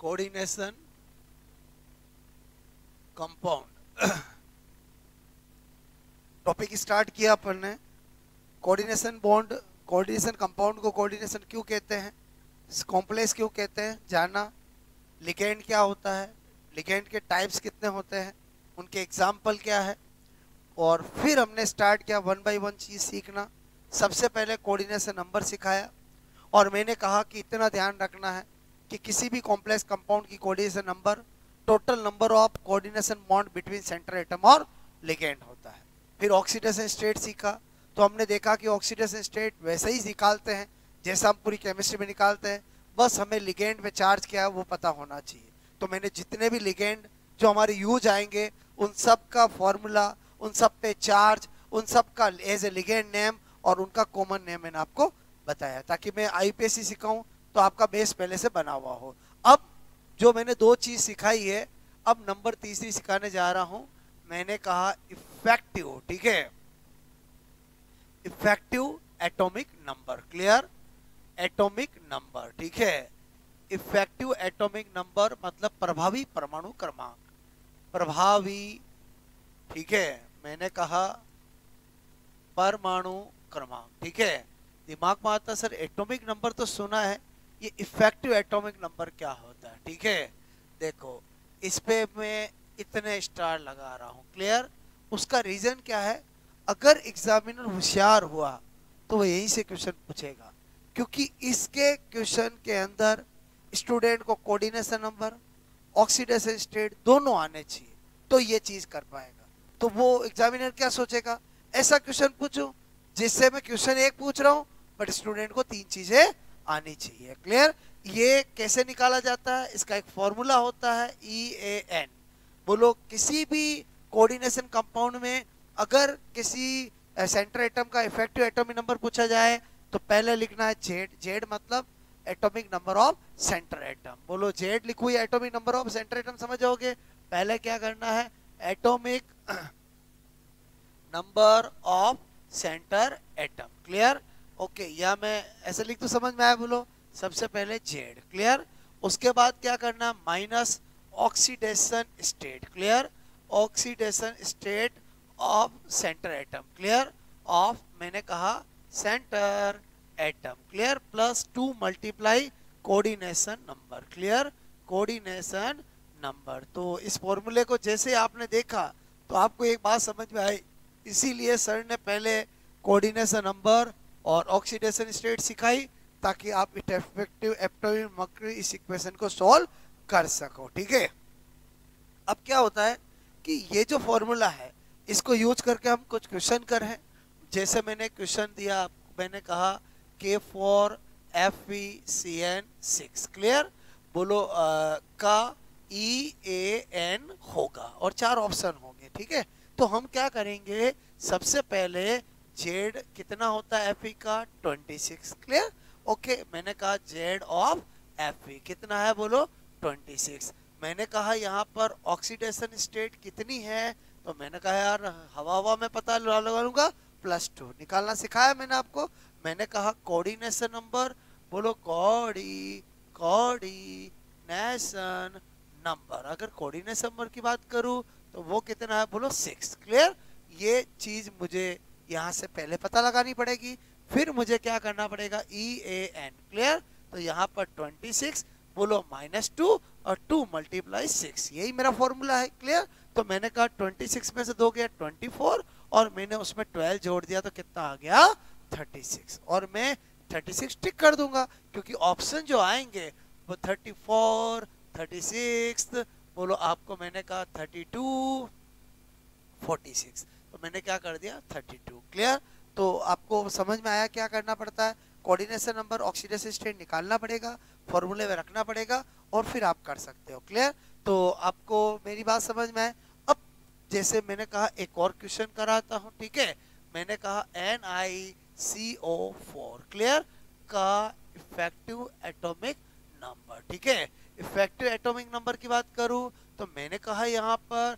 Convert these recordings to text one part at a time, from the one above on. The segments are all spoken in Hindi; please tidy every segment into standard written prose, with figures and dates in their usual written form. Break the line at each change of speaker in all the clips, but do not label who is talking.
Coordination compound. टॉपिक स्टार्ट किया अपन ने कोऑर्डिनेशन बॉन्ड, कोऑर्डिनेशन कंपाउंड को कोऑर्डिनेशन क्यों कहते हैं, कॉम्प्लेक्स क्यों कहते हैं जाना, लिगेंड क्या होता है, लिगेंड के टाइप्स कितने होते हैं, उनके एग्जाम्पल क्या है, और फिर हमने स्टार्ट किया वन बाय वन चीज सीखना। सबसे पहले कोऑर्डिनेशन नंबर सिखाया और मैंने कहा कि इतना ध्यान रखना है कि किसी भी कॉम्प्लेक्स कंपाउंड की coordination number total number of coordination bond between centre atom और लिगेंड होता है। फिर ऑक्सीडेशन स्टेट सीखा, तो हमने देखा कि ऑक्सीडेशन स्टेट वैसे ही निकालते हैं जैसा हम पूरी केमिस्ट्री में निकालते हैं, बस हमें लिगेंड में चार्ज क्या है वो पता होना चाहिए। तो मैंने जितने भी लिगेंड जो हमारे यूज आएंगे उन सब का फॉर्मूला, उन सब पे चार्ज, उन सब का एज ए लिगेंड नेम और उनका कॉमन नेम मैंने आपको बताया, ताकि मैं आईपीएससी सिखाऊं तो आपका बेस पहले से बना हुआ हो। अब जो मैंने दो चीज सिखाई है, अब नंबर तीसरी सिखाने जा रहा हूं। मैंने कहा इफेक्टिव, ठीक है, effective atomic number, clear, atomic number, ठीक है। इफेक्टिव एटॉमिक नंबर मतलब प्रभावी परमाणु क्रमांक, प्रभावी, ठीक है, मैंने कहा परमाणु क्रमांक, ठीक है। दिमाग में आता सर एटॉमिक नंबर तो सुना है, ये इफेक्टिव एटॉमिक नंबर क्या होता है, ठीक है। देखो इस पे मैं इतने स्टार लगा रहा हूं, क्लियर। उसका रीजन क्या है, अगर एग्जामिनर होशियार हुआ तो वो यहीं से क्वेश्चन पूछेगा, क्योंकि इसके क्वेश्चन के अंदर स्टूडेंट को कोऑर्डिनेशन नंबर, ऑक्सीडेशन स्टेट दोनों आने चाहिए, तो ये चीज कर पाएगा। तो वो एग्जामिनर क्या सोचेगा, ऐसा क्वेश्चन पूछूं जिससे मैं क्वेश्चन एक पूछ रहा हूं बट स्टूडेंट को तीन चीजें आनी चाहिए, क्लियर। ये कैसे निकाला जाता है, इसका एक फॉर्मूला होता है EAN। बोलो किसी भी कोऑर्डिनेशन कंपाउंड में अगर किसी सेंटर एटम का इफेक्टिव एटॉमिक नंबर पूछा जाए तो पहले लिखना है जेड, जेड मतलब atomic number of centre atom. बोलो जेड लिखो या atomic number of centre atom, समझोगे। पहले क्या करना है, atomic number of centre atom, clear, okay. या मैं ऐसे लिख तो समझ में आया, बोलो सबसे पहले जेड, क्लियर। उसके बाद क्या करना, minus oxidation state, clear, oxidation state of centre atom, clear, of मैंने कहा centre atom, clear, plus 2 multiply coordination number, clear, coordination number. तो इस फॉर्मूले को जैसे आपने देखा तो आपको एक बात समझ में आई, इसीलिए सर ने पहले कोऑर्डिनेशन नंबर और ऑक्सीडेशन स्टेट सिखाई ताकि आप इफेक्टिव एटॉमिक नंबर इस इक्वेशन को सॉल्व कर सको, ठीक है। अब क्या होता है कि ये जो फॉर्मूला है इसको यूज करके हम कुछ क्वेश्चन कर हैं। जैसे मैंने क्वेश्चन दिया, मैंने कहा K फॉर FeCN6, क्लियर, बोलो का EAN होगा और 4 ऑप्शन होंगे, ठीक है। तो हम क्या करेंगे, सबसे पहले जेड कितना होता है Fe का 26, क्लियर, ओके। मैंने कहा जेड ऑफ Fe कितना है, बोलो 26। मैंने कहा यहाँ पर ऑक्सीडेशन स्टेट कितनी है, तो मैंने कहा यार हवा हवा में पता लगा लूंगा, +2 निकालना सिखाया मैंने आपको। मैंने कहा कोऑर्डिनेशन नंबर, बोलो कोऑर्डिनेशन नंबर, अगर कोऑर्डिनेशन नंबर की बात करूं तो वो कितना है, बोलो 6, क्लियर। ये चीज मुझे यहाँ से पहले पता लगानी पड़ेगी, फिर मुझे क्या करना पड़ेगा, EAN, क्लियर। तो यहाँ पर 26, बोलो -2 और 2 मल्टीप्लाई 6, यही मेरा फॉर्मूला है, क्लियर। तो मैंने कहा 26 में से 2 गया 24 और मैंने उसमें 12 जोड़ दिया तो कितना आ गया 36, और मैं 36 टिक कर दूंगा क्योंकि ऑप्शन जो आएंगे वो 34, 36, बोलो आपको मैंने कहा 32, 46, तो मैंने क्या कर दिया 32, क्लियर। तो आपको समझ में आया क्या करना पड़ता है, कोऑर्डिनेशन नंबर, ऑक्सीडेशन स्टेट निकालना पड़ेगा, फॉर्मूले में रखना पड़ेगा और फिर आप कर सकते हो, क्लियर। तो आपको मेरी बात समझ में आए। अब जैसे मैंने कहा एक और क्वेश्चन कराता हूं, ठीक है। मैंने कहा NiCO4, क्लियर, का इफेक्टिव एटॉमिक नंबर, ठीक है। इफेक्टिव एटॉमिक नंबर की बात करूं तो मैंने कहा यहाँ पर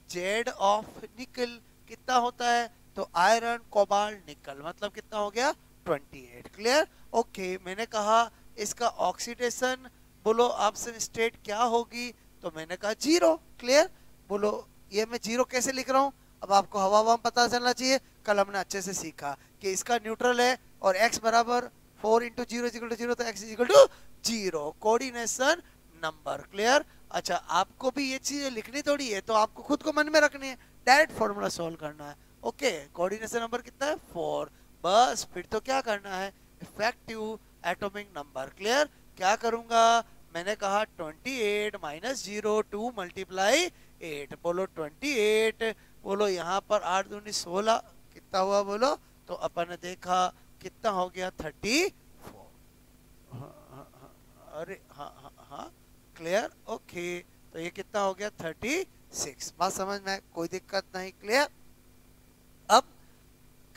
जेड ऑफ निकल कितना होता है, तो आयरन कोबाल्ट निकल मतलब कितना हो गया 28, क्लियर, ओके। मैंने कहा इसका ऑक्सीडेशन बोलो आपसे स्टेट क्या होगी, तो मैंने कहा जीरो। क्लियर। बोलो ये मैं जीरो कैसे लिख रहा हूँ, अब आपको हवा हवा पता चलना चाहिए। कल हमने अच्छे से सीखा कि इसका न्यूट्रल है और x बराबर 4 into zero is equal to zero, तो x is equal to zero, coordination number. Clear. अच्छा आपको भी ये चीजें लिखनी थोड़ी है, तो आपको खुद को मन में रखनी है, डायरेक्ट फॉर्मूला सॉल्व करना है। ओके कोऑर्डिनेशन नंबर कितना है 4, बस फिर तो क्या करना है, इफेक्टिव एटॉमिक नंबर। क्लियर। क्या करूंगा, मैंने कहा 28 माइनस 0 2 मल्टीप्लाई 8, बोलो 28, बोलो यहाँ पर 8 दूनी 16 कितना हुआ बोलो, तो अपन ने देखा कितना हो गया 34। अरे हाँ हाँ हाँ क्लियर। ओके तो ये कितना हो गया 36, बात समझ में, कोई दिक्कत नहीं। क्लियर। अब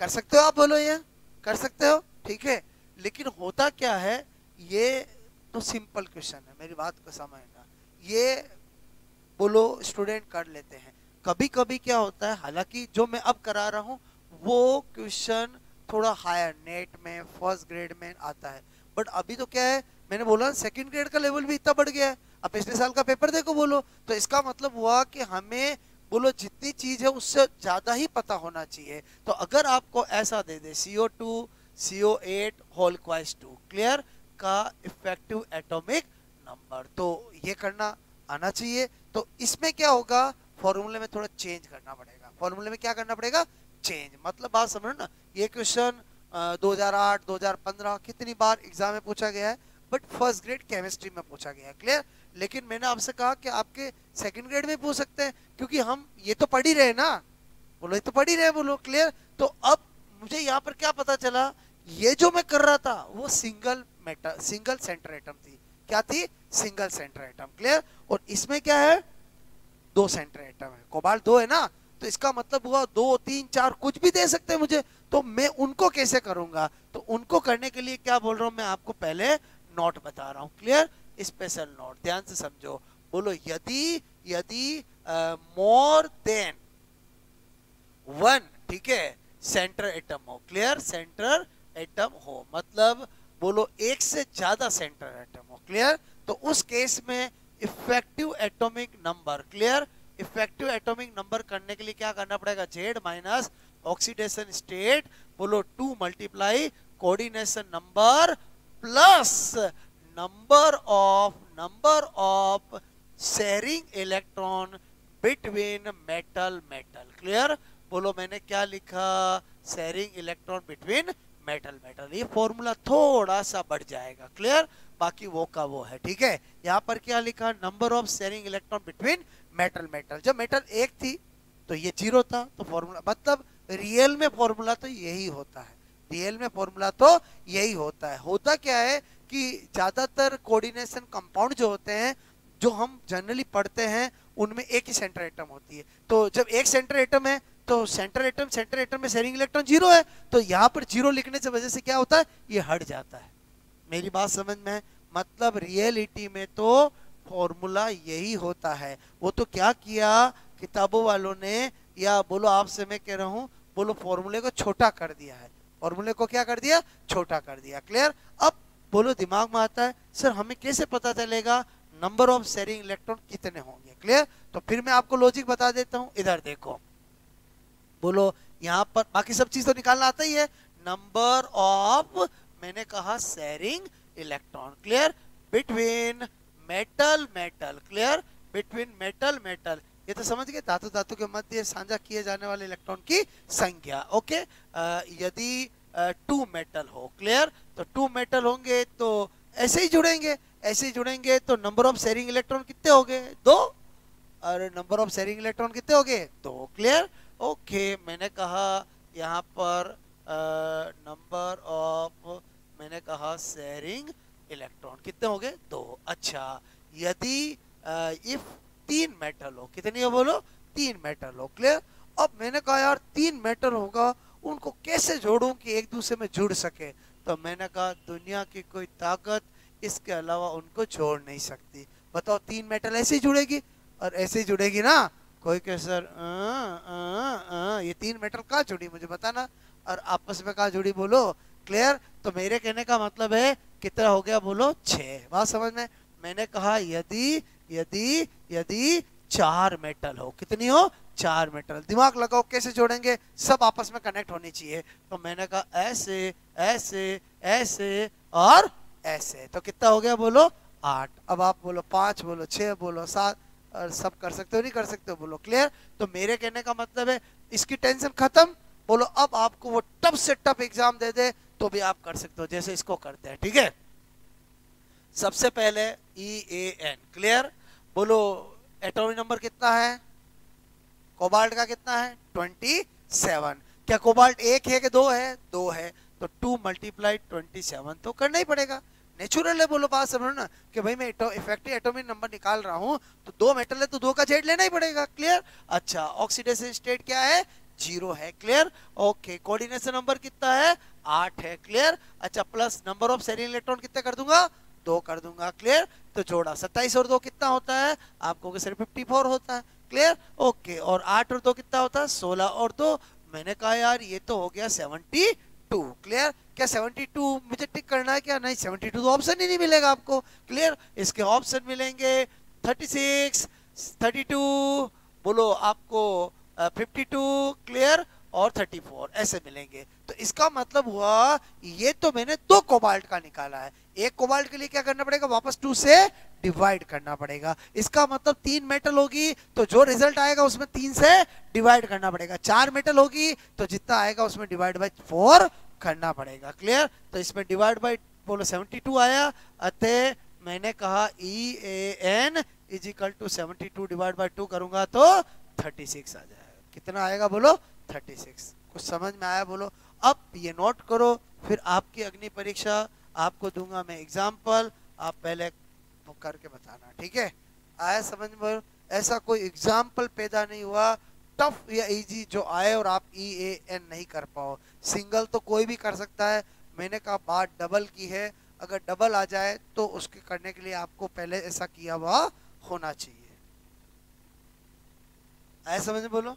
कर सकते हो आप, बोलो ये कर सकते हो, ठीक है। लेकिन होता क्या है, ये तो सिंपल क्वेश्चन है, मेरी बात को समझना, ये बोलो स्टूडेंट कर लेते हैं। कभी कभी क्या होता है, हालांकि जो मैं अब करा रहा हूँ वो क्वेश्चन थोड़ा हायर नेट में फर्स्ट ग्रेड में आता है, बट अभी तो क्या है, मैंने बोला सेकंड ग्रेड का लेवल भी इतना बढ़ गया है। अब पिछले साल का पेपर देखो बोलो, तो इसका मतलब हुआ कि हमें बोलो जितनी चीज है उससे ज्यादा ही पता होना चाहिए। तो अगर आपको ऐसा दे दे CO2 CO8 होल क्वाइस 2 क्लियर का इफेक्टिव एटॉमिक नंबर, तो ये करना आना चाहिए। तो इसमें क्या होगा, फॉर्मूले में थोड़ा चेंज करना पड़ेगा। फॉर्मूले में क्या करना पड़ेगा, चेंज, मतलब बात समझो ना। ये क्वेश्चन 2008 2015 कितनी बार एग्जाम में पूछा गया है, बट फर्स्ट ग्रेड केमिस्ट्री में पूछा गया है। क्लियर। लेकिन मैंने आपसे कहा कि आपके सेकंड ग्रेड में पूछ सकते हैं, क्योंकि हम ये तो पढ़ ही रहे ना, बोलो ये तो पढ़ ही रहे बोलो। क्लियर। तो अब मुझे यहाँ पर क्या पता चला, ये जो मैं कर रहा था वो सिंगल सेंटर एटम थी। क्या थी, सिंगल सेंटर एटम। क्लियर। और इसमें क्या है, दो सेंटर एटम है, कोबाल्ट 2 है ना, तो इसका मतलब हुआ 2 3 4 कुछ भी दे सकते हैं मुझे, तो मैं उनको कैसे करूंगा, तो उनको करने के लिए क्या बोल रहा हूं मैं आपको, पहले नोट बता रहा हूं। क्लियर। स्पेशल नोट ध्यान से समझो। बोलो यदि यदि मोर देन 1, ठीक है, सेंटर एटम हो। क्लियर। सेंटर एटम हो मतलब बोलो एक से ज्यादा सेंटर एटम हो। क्लियर। तो उस केस में effective atomic number, clear, effective atomic number करने के लिए क्या करना पड़ेगा, Z माइनस ऑक्सीडेशन स्टेट, बोलो 2 multiply coordination number plus number of sharing electron between metal metal. Clear. बोलो मैंने क्या लिखा, sharing electron between metal metal, ये फॉर्मूला थोड़ा सा बढ़ जाएगा। क्लियर। बाकी वो का वो है, ठीक है। यहाँ पर क्या लिखा, number of sharing electron between metal metal, जब मेटल एक थी तो ये 0 था, तो फॉर्मूला मतलब रियल में फॉर्मूला तो यही होता है, रियल में फॉर्मूला तो यही होता है। होता क्या है कि ज्यादातर कोऑर्डिनेशन कंपाउंड जो होते हैं, जो हम जनरली पढ़ते हैं, उनमें एक ही सेंटर एटम होती है। तो जब एक सेंटर एटम है तो सेंटर एटम में शेयरिंग इलेक्ट्रॉन 0 है, तो यहाँ पर 0 लिखने से वजह से क्या होता है, ये हट जाता है। मेरी बात समझ में, मतलब रियलिटी में तो फॉर्मूला यही होता है। वो तो क्या किया किताबों वालों ने, या बोलो आपसे मैं कह रहा हूं, बोलो फॉर्मूले को छोटा कर दिया है, फॉर्मूले को क्या कर दिया, छोटा कर दिया। क्लियर। अब बोलो दिमाग में आता है सर हमें कैसे पता चलेगा नंबर ऑफ शेयरिंग इलेक्ट्रॉन कितने होंगे। क्लियर। तो फिर मैं आपको लॉजिक बता देता हूं, इधर देखो, बोलो यहाँ पर बाकी सब चीज तो निकालना आता ही है, नंबर ऑफ मैंने कहा sharing electron, clear, between metal metal, clear, between metal metal, ये तो समझ गए, धातु धातु के मध्य साझा किए जाने वाले इलेक्ट्रॉन की संख्या। ओके। यदि 2 मेटल हो, क्लियर, तो 2 मेटल होंगे तो ऐसे ही जुड़ेंगे, ऐसे ही जुड़ेंगे, तो नंबर ऑफ शेयरिंग इलेक्ट्रॉन कितने हो गए, 2, और नंबर ऑफ शेयरिंग इलेक्ट्रॉन कितने हो गए, 2। क्लियर। ओके मैंने कहा यहाँ पर नंबर ऑफ मैंने कहा शेयरिंग इलेक्ट्रॉन कितने हो गए, 2। अच्छा यदि इफ 3 मेटल हो, कितनी हो बोलो, 3 मेटल हो। क्लियर। अब मैंने कहा यार 3 मेटल होगा, उनको कैसे जोड़ूं कि एक दूसरे में जुड़ सके, तो मैंने कहा दुनिया की कोई ताकत इसके अलावा उनको जोड़ नहीं सकती। बताओ 3 मेटल ऐसे ही जुड़ेगी और ऐसे ही जुड़ेगी ना, कोई कहे सर ये 3 मेटल कहाँ जुड़ी मुझे बताना, और आपस में कहाँ जुड़ी बोलो। क्लियर। तो मेरे कहने का मतलब है कितना हो गया बोलो, 6। बात समझ में, मैंने कहा यदि यदि यदि 4 मेटल हो, कितनी हो, 4 मेटल। दिमाग लगाओ कैसे जोड़ेंगे, सब आपस में कनेक्ट होनी चाहिए। तो मैंने कहा ऐसे ऐसे ऐसे और ऐसे, तो कितना हो गया बोलो 8। अब आप बोलो 5, बोलो 6, बोलो 7, और सब कर सकते हो नहीं कर सकते हो, बोलो क्लियर। तो मेरे कहने का मतलब है इसकी टेंशन खत्म। बोलो अब आपको वो टफ से टफ एग्जाम दे दे तो भी आप कर सकते हो, जैसे इसको करते हैं, ठीक है। सबसे पहले EAN, क्लियर। बोलो एटॉमिक नंबर कितना है कोबाल्ट का, कितना है 27। क्या कोबाल्ट एक है कि दो है, दो है, तो 2 मल्टीप्लाई 27 तो करना ही पड़ेगा, नेचुरल है। बोलो बात समझो ना कि भाई मैं इफेक्टिव एटॉमिक नंबर निकाल रहा हूं तो 2 मेटल है तो 2 का जेड लेना ही पड़ेगा, क्लियर। अच्छा ऑक्सीडेशन स्टेट क्या है, 0 है, क्लियर। ओके कोऑर्डिनेशन नंबर कितना है, 8 है, क्लियर। अच्छा plus number of serine electron कितने कर दूंगा, 2 कर दूंगा, क्लियर। तो जोड़ा 27 और 2 कितना होता है, आपको सिर्फ 54 होता है, क्लियर। ओके और 8 और 2 कितना होता है, 16 और 2, मैंने कहा यार ये तो हो गया 72, क्लियर। क्या 72 मुझे टिक करना है क्या, नहीं 72 तो ऑप्शन ही नहीं मिलेगा आपको, क्लियर। इसके ऑप्शन मिलेंगे 36, 32, बोलो आपको 52, क्लियर, और 34 ऐसे मिलेंगे। तो इसका मतलब हुआ ये तो मैंने 2 कोबाल्ट का निकाला है, एक कोबाल्ट के लिए क्या करना पड़ेगा, वापस 2 से डिवाइड करना पड़ेगा। इसका मतलब 3 मेटल होगी तो जो रिजल्ट आएगा उसमें 3 से डिवाइड करना पड़ेगा, 4 मेटल होगी तो जितना आएगा उसमें डिवाइड बाय 4 करना पड़ेगा, क्लियर। तो इसमें डिवाइड बाय बोलो 72 आया, अतः मैंने कहा EAN is equal to 72 divide by 2 करूंगा तो 36 आ जाएगा। कितना आएगा बोलो 36। कुछ समझ में आया बोलो। अब ये नोट करो, फिर आपकी अग्नि परीक्षा आपको दूंगा मैं एग्जाम्पल, आप पहले करके बताना, ठीक है। आया समझ में, ऐसा कोई एग्जाम्पल पैदा नहीं हुआ टफ या इजी जो आए और आप EAN नहीं कर पाओ। सिंगल तो कोई भी कर सकता है, मैंने कहा बात डबल की है, अगर डबल आ जाए तो उसके करने के लिए आपको पहले ऐसा किया हुआ होना चाहिए। आया समझ में बोलो।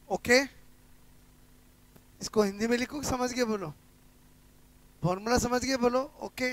ओके इसको हिंदी में लिखो, समझ के बोलो, फॉर्मूला समझ के बोलो, ओके।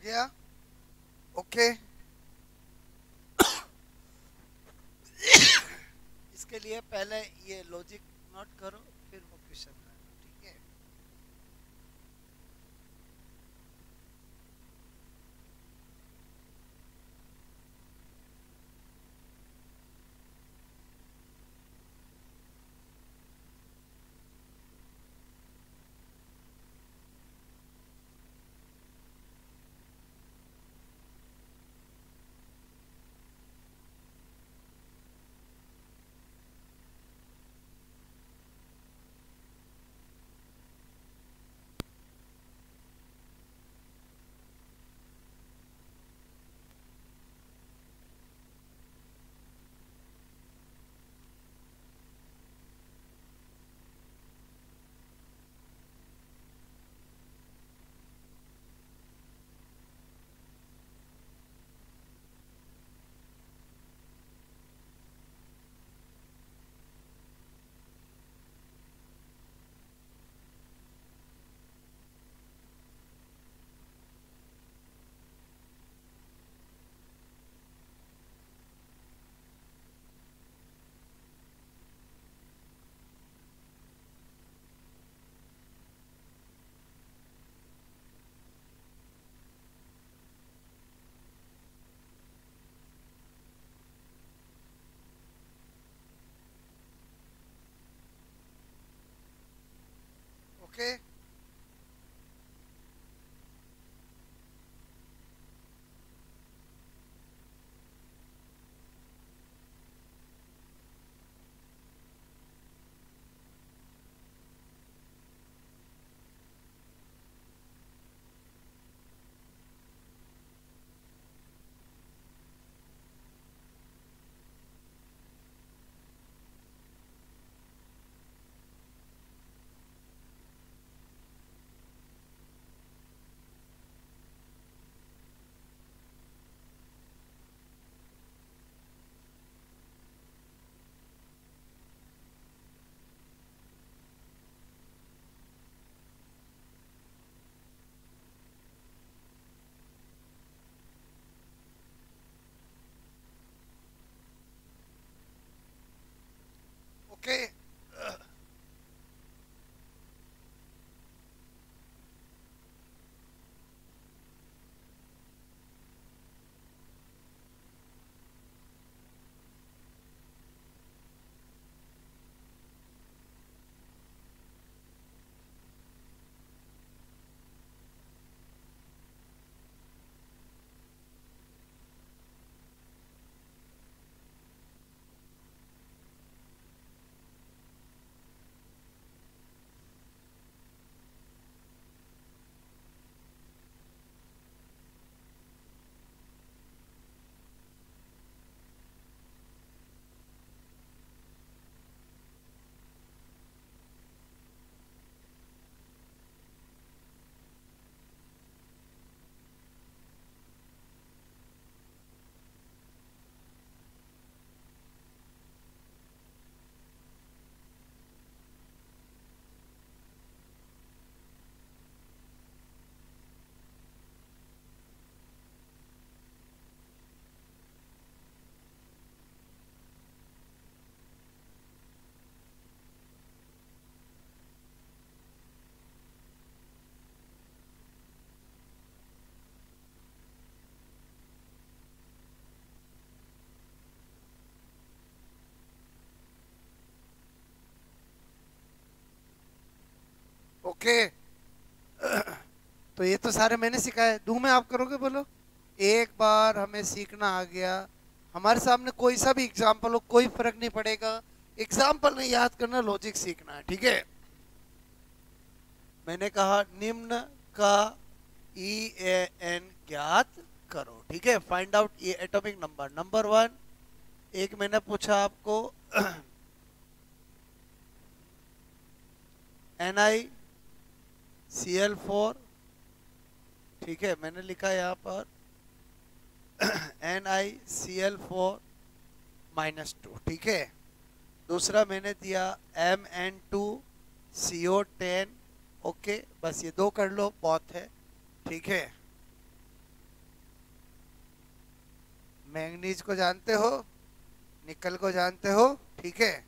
गया? ओके। इसके लिए पहले ये लॉजिक नोट करो, फिर वो क्वेश्चन करना, ठीक है? ओके। ओके। ओके। तो ये तो सारे मैंने सिखाए, दूं मैं, आप करोगे? बोलो। एक बार हमें सीखना आ गया, हमारे सामने कोई सा भी एग्जाम्पल हो, कोई फर्क नहीं पड़ेगा, एग्जाम्पल नहीं याद करना, लॉजिक सीखना है, ठीक है? मैंने कहा निम्न का ई एन ज्ञात करो, ठीक है? फाइंड आउट ए एटॉमिक नंबर। नंबर वन, एक मैंने पूछा आपको NiCl4, ठीक है? मैंने लिखा यहाँ पर NiCl4-2, ठीक है? दूसरा मैंने दिया Mn2CO10, ओके? बस ये दो कर लो, बहुत है, ठीक है? मैंगनीज को जानते हो, निकल को जानते हो, ठीक है।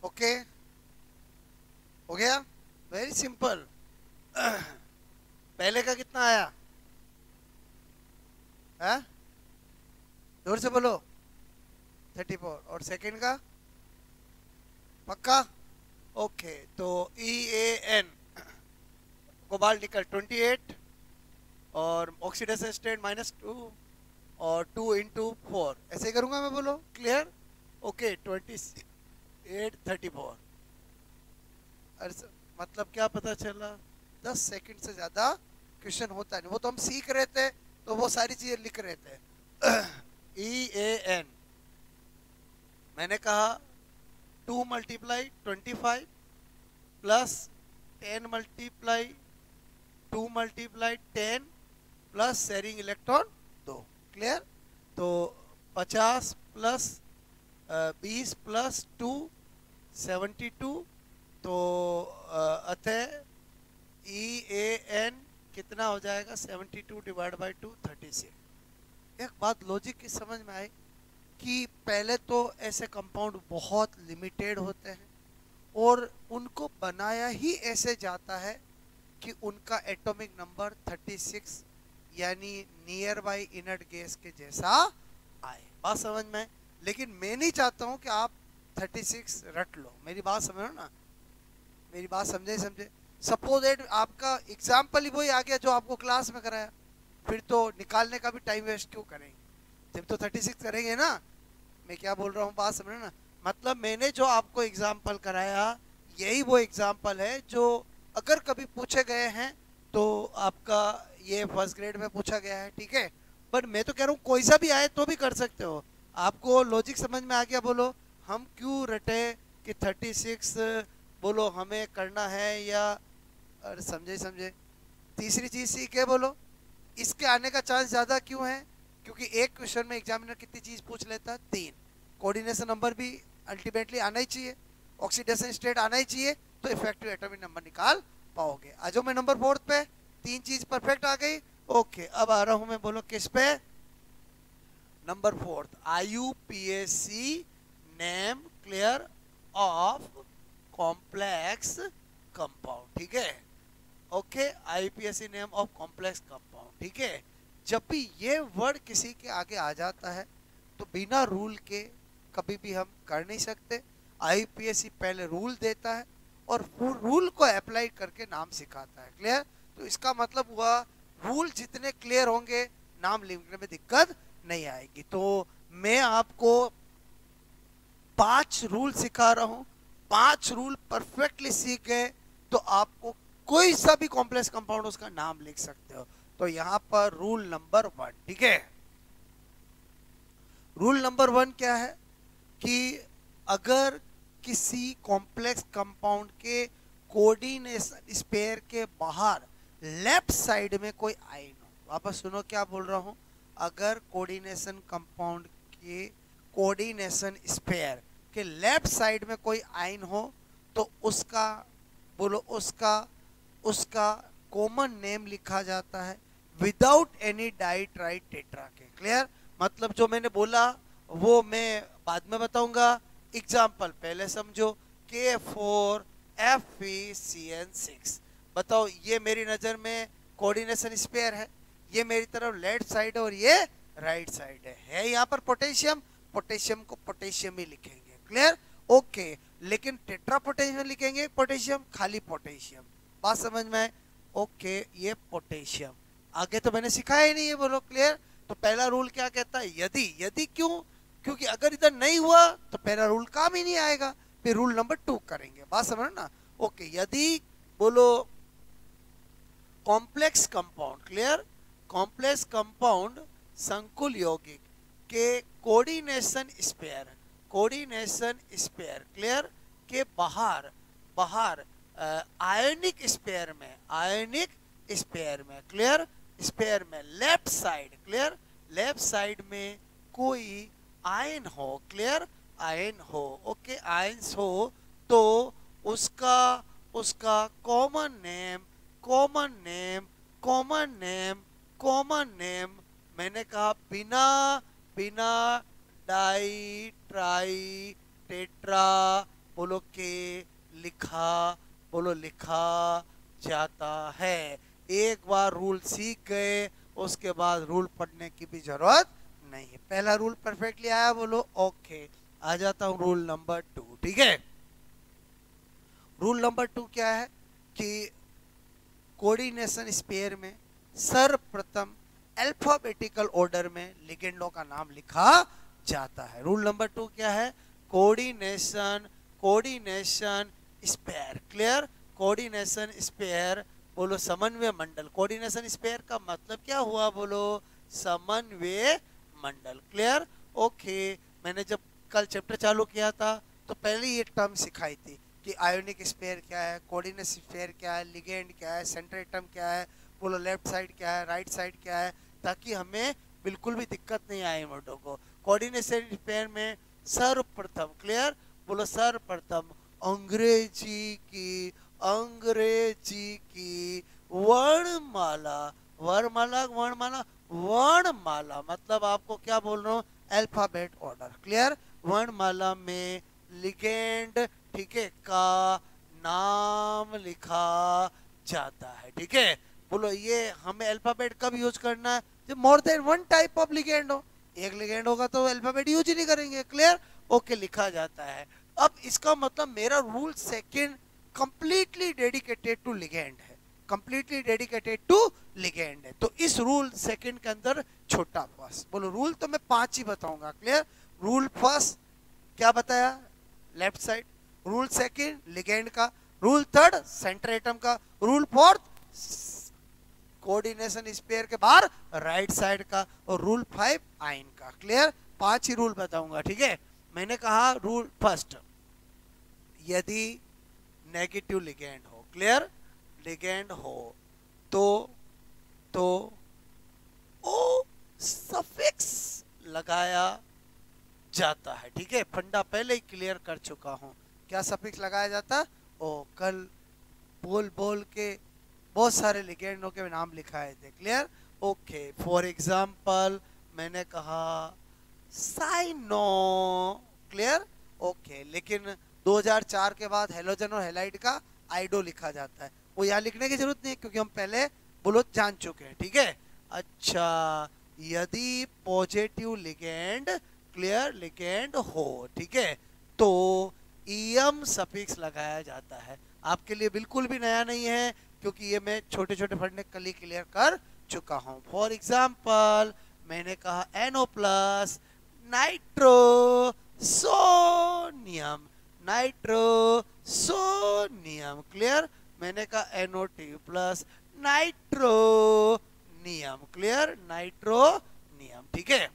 ओके, हो गया, वेरी सिंपल। पहले का कितना आया है? जोर से बोलो। 34। और सेकंड का? पक्का? ओके, तो EAN कोबाल्ट निकल 28 और ऑक्सीडेशन स्टेट -2 और 2 × 4 ऐसे ही करूंगा मैं, बोलो क्लियर? ओके 2834। मतलब क्या पता चला? 10 सेकंड से ज्यादा क्वेश्चन होता नहीं, वो तो हम सीख रहे थे तो वो सारी चीजें लिख रहे थे। EAN मैंने कहा 2 × 25 plus 10 × 2 × 10 plus sharing electron 2, clear? तो 50 प्लस 20 प्लस 2 72। तो अतः EAN कितना हो जाएगा? 72 / 2 36। एक बात लॉजिक की समझ में आई कि पहले तो ऐसे कंपाउंड बहुत लिमिटेड होते हैं और उनको बनाया ही ऐसे जाता है कि उनका एटॉमिक नंबर 36 यानी नियर बाई इनर्ट गैस के जैसा आए। बात समझ में? लेकिन मैं नहीं चाहता हूं कि आप 36 रट लो, मेरी बात समझो ना, मेरी बात समझे? सपोज एट आपका एग्जाम्पल ही वही आ गया जो आपको क्लास में कराया, फिर तो निकालने का भी टाइम वेस्ट क्यों करेंगे जब तो 36 करेंगे ना। मैं क्या बोल रहा हूँ, बात समझो ना। मतलब मैंने जो आपको एग्जाम्पल कराया यही वो एग्जाम्पल है जो अगर कभी पूछे गए हैं तो आपका ये फर्स्ट ग्रेड में पूछा गया है, ठीक है। बट मैं तो कह रहा हूँ कोई सा भी आए तो भी कर सकते हो। आपको लॉजिक समझ में आ गया? बोलो हम क्यों रटे कि 36 बोलो हमें करना है, या और समझे? तीसरी चीज सीख है, बोलो इसके आने का चांस ज्यादा क्यों है? क्योंकि एक क्वेश्चन में एग्जामिनर कितनी चीज पूछ लेता है? 3। कोऑर्डिनेशन नंबर भी अल्टीमेटली आना ही चाहिए, ऑक्सीडेशन स्टेट आना ही चाहिए, तो इफेक्टिव एटॉमिक नंबर निकाल पाओगे। आ जाओ मैं नंबर 4 पे, 3 चीज परफेक्ट आ गई। ओके, अब आ रहा हूं मैं, बोलो किस पे? Number 4 IUPAC name clear of complex compound, ठीक है। Okay, IUPAC name of complex compound, ठीक है। जब भी ये वर्ड किसी के आगे आ जाता है तो बिना रूल के कभी भी हम कर नहीं सकते। IUPAC पहले रूल देता है और रूल को अप्लाई करके नाम सिखाता है, क्लियर? तो इसका मतलब हुआ रूल जितने क्लियर होंगे नाम लिखने में दिक्कत नहीं आएगी। तो मैं आपको 5 रूल सिखा रहा हूं, 5 रूल परफेक्टली सीख गए तो आपको कोई सा भी कॉम्प्लेक्स कंपाउंड उसका नाम लिख सकते हो। तो यहां पर रूल नंबर 1, ठीक है। रूल नंबर 1 क्या है कि अगर किसी कॉम्प्लेक्स कंपाउंड के कोऑर्डिनेशन स्पेयर के बाहर लेफ्ट साइड में कोई आयन हो, वापस सुनो क्या बोल रहा हूं, अगर कोऑर्डिनेशन कंपाउंड के कोऑर्डिनेशन स्पेयर के लेफ्ट साइड में कोई आयन हो तो उसका बोलो उसका कॉमन नेम लिखा जाता है विदाउट एनी डाइट्राइट टेट्रा के। क्लियर? मतलब जो मैंने बोला वो मैं बाद में बताऊंगा। एग्जाम्पल पहले समझो, K4FeCN6। बताओ ये मेरी नजर में कोऑर्डिनेशन स्पेयर है, ये मेरी तरफ लेफ्ट साइड है और ये राइट साइड है यहाँ पर पोटेशियम, पोटेशियम को पोटेशियम ही लिखेंगे। क्लियर? ओके। लेकिन टेट्रा पोटेशियम लिखेंगे पोटेशियम, खाली पोटेशियम। बात समझ में आए? ओके, ये पोटेशियम। आगे तो मैंने सिखाया ही नहीं है, बोलो क्लियर? तो पहला रूल क्या कहता है? यदि क्यों? क्योंकि अगर इधर नहीं हुआ तो पहला रूल काम ही नहीं आएगा, फिर रूल नंबर 2 करेंगे। बात समझ ना? ओके, यदि बोलो complex compound, clear, complex compound संकुल यौगिक के कोऑर्डिनेशन स्पेयर क्लियर के बाहर आयनिक स्पेयर में क्लियर स्पेयर में left side, clear left side में कोई आयन हो, क्लियर आयन हो, ओके आयन्स हो तो उसका कॉमन नेम मैंने कहा बिना डाई ट्राई टेट्रा बोलो के लिखा जाता है। एक बार रूल सीख गए उसके बाद रूल पढ़ने की भी जरूरत नहीं है। पहला रूल परफेक्टली आया, बोलो ओके। आ जाता हूं रूल नंबर 2, ठीक है। रूल नंबर 2 क्या है कि कोऑर्डिनेशन स्पेयर में सर्वप्रथम अल्फाबेटिकल ऑर्डर में लिगेंडों का नाम लिखा जाता है। रूल नंबर 2 क्या है? Coordination sphere, clear coordination sphere बोलो समन्वय मंडल। कोऑर्डिनेशन स्पेयर का मतलब क्या हुआ? बोलो समन्वय मंडल। क्लियर? ओके। मैंने जब कल चैप्टर चालू किया था तो पहले ये टर्म सिखाई थी कि आयोनिक स्पेयर क्या है, कोऑर्डिनेशन स्पेयर क्या है, लिगेंड क्या है, सेंटर एटम क्या है, बोलो लेफ्ट साइड क्या है, राइट साइड क्या है, ताकि हमें बिल्कुल भी दिक्कत नहीं आए वर्डों को। कोऑर्डिनेशन स्पेयर में सर्वप्रथम, क्लियर बोलो सर्वप्रथम अंग्रेजी की वर्णमाला मतलब आपको क्या बोल रहा हूँ? Alphabet order. क्लियर? वर्णमाला में लिगेंड, ठीक है, का नाम लिखा जाता है। ठीक है, बोलो ये हमें अल्फाबेट कब यूज करना है? जब more than one type of ligand हो। एक लिगेंड होगा तो अल्फाबेट यूज ही नहीं करेंगे। क्लियर? ओके, लिखा जाता है। अब इसका मतलब मेरा rule second completely dedicated to ligand है, कंप्लीटली डेडिकेटेड टू लिगेंड है। तो इस रूल सेकंड के अंदर छोटा बस बोलो रूल तो मैं 5 ही बताऊंगा। क्लियर? रूल फर्स्ट क्या बताया? Left side. Rule second ligand का। रूल थर्ड सेंटर एटम का। रूल फोर्थ कोऑर्डिनेशन स्पेयर के बाहर राइट साइड का। और रूल 5 आयन का। क्लियर? 5 ही रूल बताऊंगा। ठीक है, मैंने कहा रूल फर्स्ट, यदि नेगेटिव लिगेंड हो, क्लियर लिगेंड हो तो ओ सफिक्स लगाया जाता है। ठीक है, फंडा पहले ही क्लियर कर चुका हूं। क्या सफिक्स लगाया जाता? ओ कल बोल के बहुत सारे लिगेंडों के नाम लिखाए थे। क्लियर? ओके, फॉर एग्जांपल मैंने कहा साइनो। क्लियर? ओके, लेकिन 2004 के बाद हेलोजन और हेलाइड का आइडो लिखा जाता है। वो यहाँ लिखने की जरूरत नहीं है क्योंकि हम पहले बोलो जान चुके हैं। ठीक है, अच्छा, यदि पॉजिटिव लिगेंड, क्लियर लिगेंड हो, ठीक है, तो ईएम सफिक्स लगाया जाता है। आपके लिए बिल्कुल भी नया नहीं है क्योंकि ये मैं छोटे छोटे पढ़ने कल ही क्लियर कर चुका हूं। फॉर एग्जाम्पल मैंने कहा NO plus nitrosonium, nitrosonium, clear. मैंने कहा NO2 plus nitronium, clear, nitronium, ठीक है।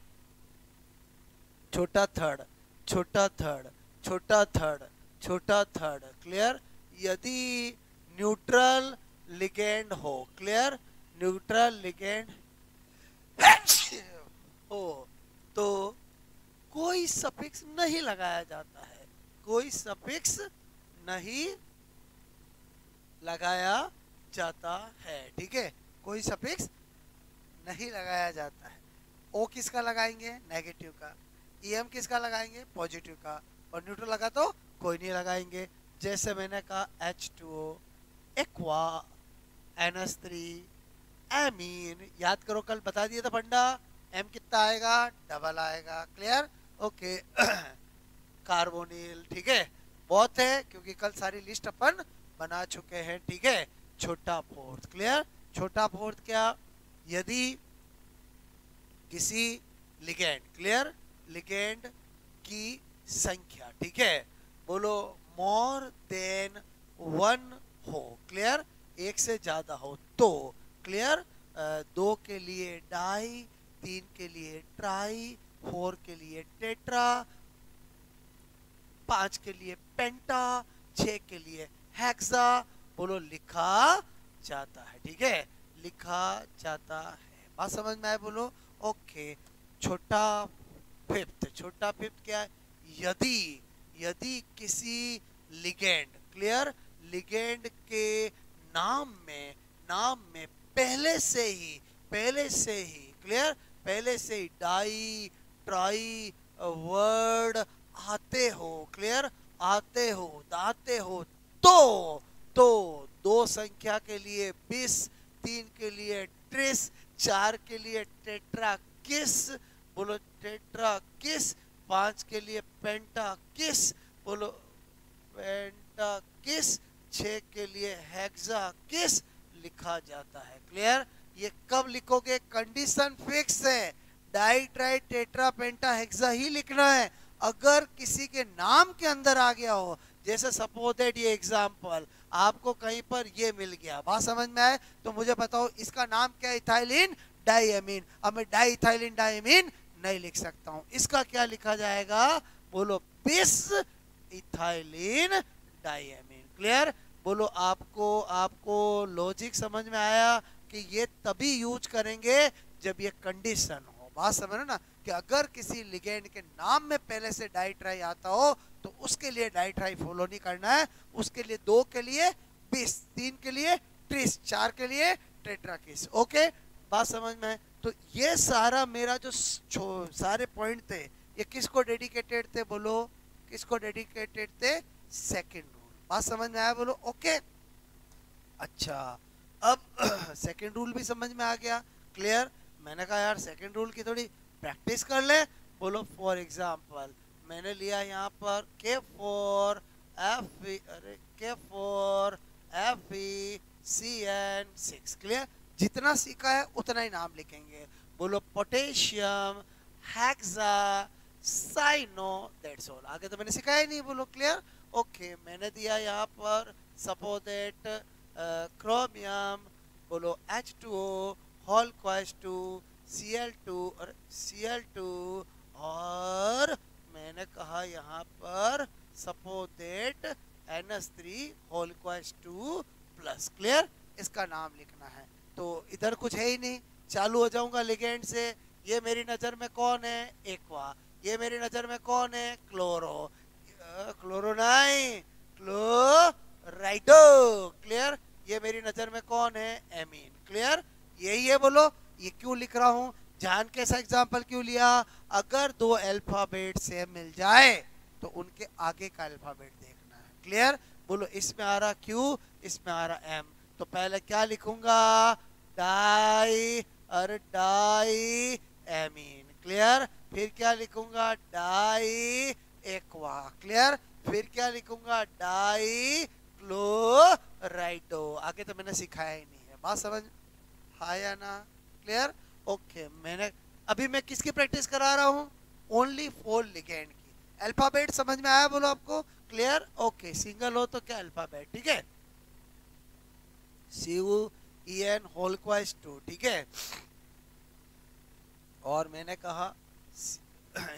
छोटा थर्ड, छोटा थर्ड, छोटा थर्ड, छोटा थर्ड, क्लियर। यदि न्यूट्रल लिगेंड हो, क्लियर, न्यूट्रल लिगेंड हो तो कोई सफिक्स नहीं लगाया जाता है, कोई सफिक्स नहीं लगाया जाता है, ठीक है, कोई सफिक्स नहीं लगाया जाता है। ओ किसका लगाएंगे? नेगेटिव का। EM किसका लगाएंगे? पॉजिटिव का। और न्यूट्रल लगा तो कोई नहीं लगाएंगे। जैसे मैंने कहा H2O, एक्वा, NH3, एमीन, याद करो कल बता दिया था फंडा। M कितना आएगा? डबल आएगा, क्लियर, ओके। कार्बोनिल, ठीक है, बहुत है क्योंकि कल सारी लिस्ट अपन बना चुके हैं, ठीक है। छोटा फोर्थ, क्लियर, छोटा फोर्थ क्या? यदि किसी लिगेंड, क्लियर, लिगेंड की संख्या, ठीक है, बोलो मोर देन 1 हो, क्लियर, एक से ज्यादा हो तो, क्लियर, 2 के लिए डाई, 3 के लिए ट्राई, 4 के लिए टेट्रा, 5 के लिए पेंटा, 6 के लिए हेक्सा, बोलो लिखा जाता है, ठीक है, लिखा जाता है। बात समझ में आए? बोलो ओके। छोटा फिफ्थ, छोटा फिफ्थ क्या है? यदि यदि किसी लिगेंड, क्लियर, लिगेंड के नाम में पहले से ही, क्लियर, पहले से ही डाई, ट्राई वर्ड आते हो, क्लियर, आते हो, दाते हो तो 2 संख्या के लिए 20, 3 के लिए ट्रिस, 4 के लिए टेट्रा किस, बोलो टेट्रा किस, 5 के लिए पेंटा किस, बोलो पेंटा किस, 6 के लिए हेक्सा किस लिखा जाता है, क्लियर। ये कब लिखोगे? कंडीशन फिक्स है, di tri tetra penta hexa ही लिखना है। अगर किसी के नाम के अंदर आ गया हो, जैसे सपोज दैट ये एग्जांपल आपको कहीं पर ये मिल गया, बात समझ में आए तो मुझे बताओ इसका नाम क्या है? Ethylene diamine. अब मैं डाई इथाइलिन डाइएमीन नहीं लिख सकता हूं, इसका क्या लिखा जाएगा? बोलो बिस इथाइलिन डाइएमीन, क्लियर। बोलो आपको लॉजिक समझ में आया कि ये तभी यूज करेंगे जब ये कंडीशन हो। बात समझ रहे ना कि अगर किसी लिगेंड के नाम में पहले से डाई ट्राई आता हो तो उसके लिए डाई ट्राई फॉलो नहीं करना है, उसके लिए 2 के लिए 20, 3 के लिए ट्रिस, 4 के लिए टेट्राकिस, ओके। बात समझ में? तो ये सारा मेरा जो सारे पॉइंट थे ये किसको डेडिकेटेड थे? बोलो किसको डेडिकेटेड थे? Second rule. बात समझ में आया? बोलो ओके। अच्छा अब सेकंड रूल भी समझ में आ गया, क्लियर। मैंने कहा यार सेकंड रूल की थोड़ी प्रैक्टिस कर ले। बोलो फॉर एग्जांपल मैंने लिया यहाँ पर K फॉर FeCN6, क्लियर। जितना सीखा है उतना ही नाम लिखेंगे। बोलो potassium hexa cyano, that's all. आगे तो मैंने सिखाया ही नहीं, बोलो क्लियर, ओके। मैंने दिया यहाँ पर सपोज दैट क्रोमियम, बोलो H2O होल क्वाइस 2 Cl2 और Cl2, और मैंने कहा यहाँ पर सपोज दैट NH3 होल क्वाइस 2 प्लस, क्लियर। इसका नाम लिखना है। तो इधर कुछ है ही नहीं, चालू हो जाऊंगा लिगेंड से। ये मेरी नजर में कौन है? एक्वा। ये मेरी नजर में कौन है? क्लोरो, क्लोरो नहीं, क्लोराइडो, क्लियर। ये मेरी नजर में कौन है? Amine, clear. यही है, बोलो। ये क्यों लिख रहा हूं? जान कैसा एग्जांपल क्यों लिया? अगर 2 अल्फाबेट सेम मिल जाए तो उनके आगे का अल्फाबेट देखना है, क्लियर। बोलो इसमें आ रहा Q, इसमें आ रहा M, तो पहले क्या लिखूंगा? डाई और डाई एमीन, क्लियर। फिर क्या लिखूंगा? Di aqua, clear. फिर क्या लिखूंगा? Di chlorido. आगे तो मैंने सिखाया ही नहीं है, बात समझ हाँ या ना? क्लियर? ओके, मैंने अभी मैं किसकी प्रैक्टिस करा रहा हूँ? ओनली 4 लिगेंड की। अल्फाबेट समझ में आया बोलो आपको? क्लियर? ओके, सिंगल हो तो क्या अल्फाबेट, ठीक है? CuEn होल क्वाइस 2, ठीक है? और मैंने कहा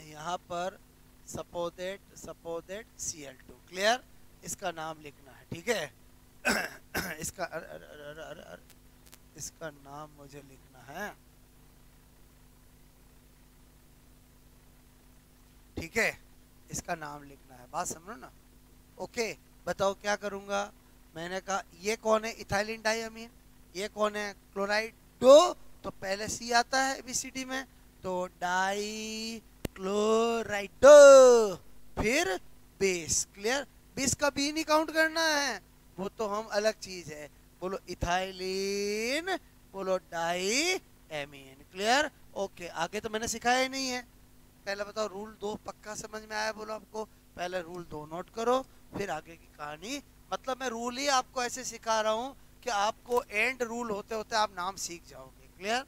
यहाँ पर सपोजेट Cl2, क्लियर? इसका नाम लिखना है, ठीक है? इसका इसका नाम मुझे लिखना है, ठीक है? इसका नाम लिखना है, बात समझो ना? ओके, बताओ क्या करूंगा? मैंने कहा ये कौन है? इथाइलिन डाइअमीन। ये कौन है? क्लोराइड। तो पहले सी आता है एबीसीडी में, तो डाई क्लोराइडो, फिर बेस। क्लियर? बेस का बी नहीं काउंट करना है, वो तो हम अलग चीज है। बोलो इथाइलिन, बोलो डाई एमीन। क्लियर? ओके, आगे तो मैंने सिखाया ही नहीं है। पहले बताओ रूल 2 पक्का समझ में आया बोलो आपको? पहले रूल 2 नोट करो, फिर आगे की कहानी। मतलब मैं रूल ही आपको ऐसे सिखा रहा हूँ कि आपको एंड रूल होते होते आप नाम सीख जाओगे। क्लियर?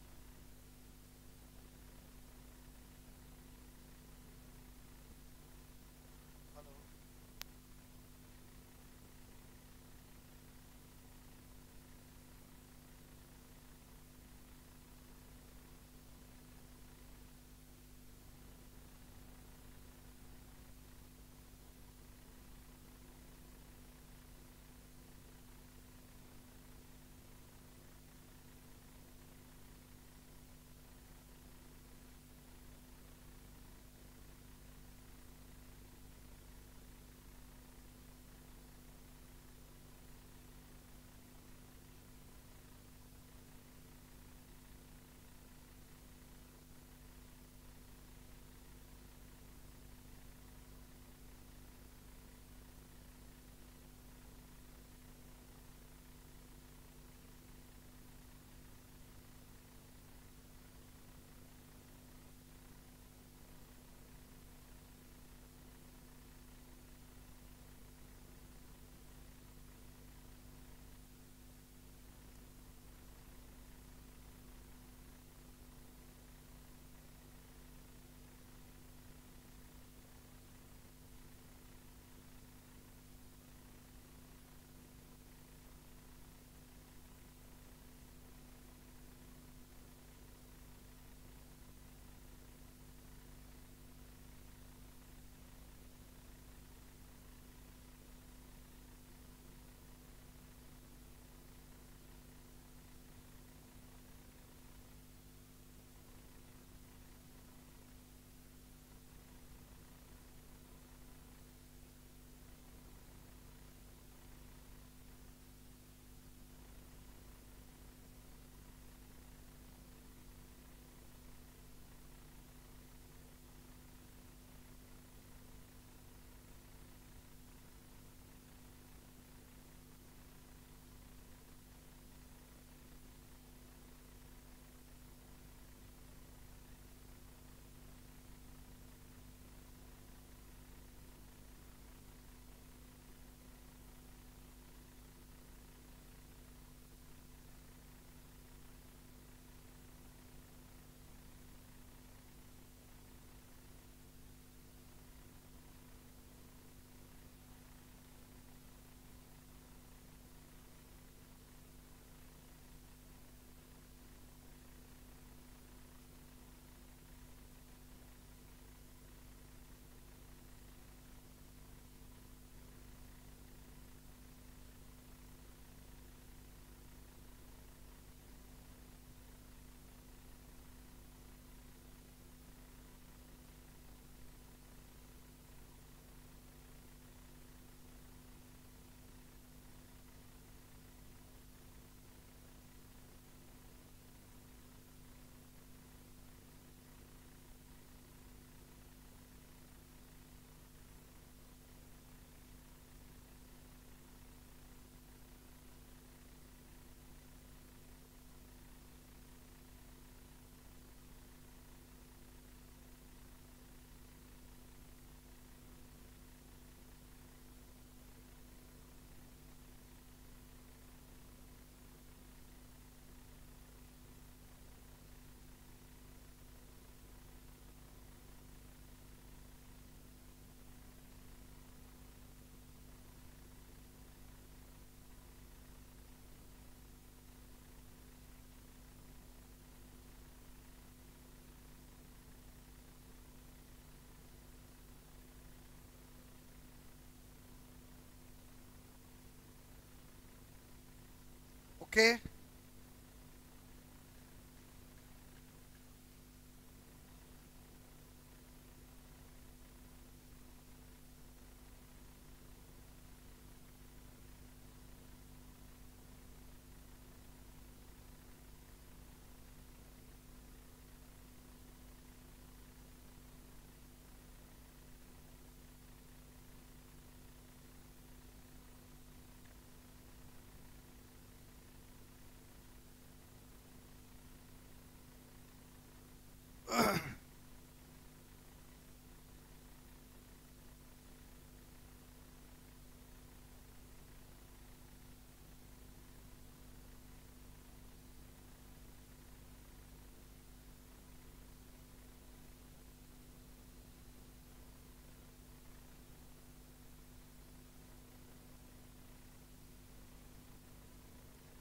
ओके,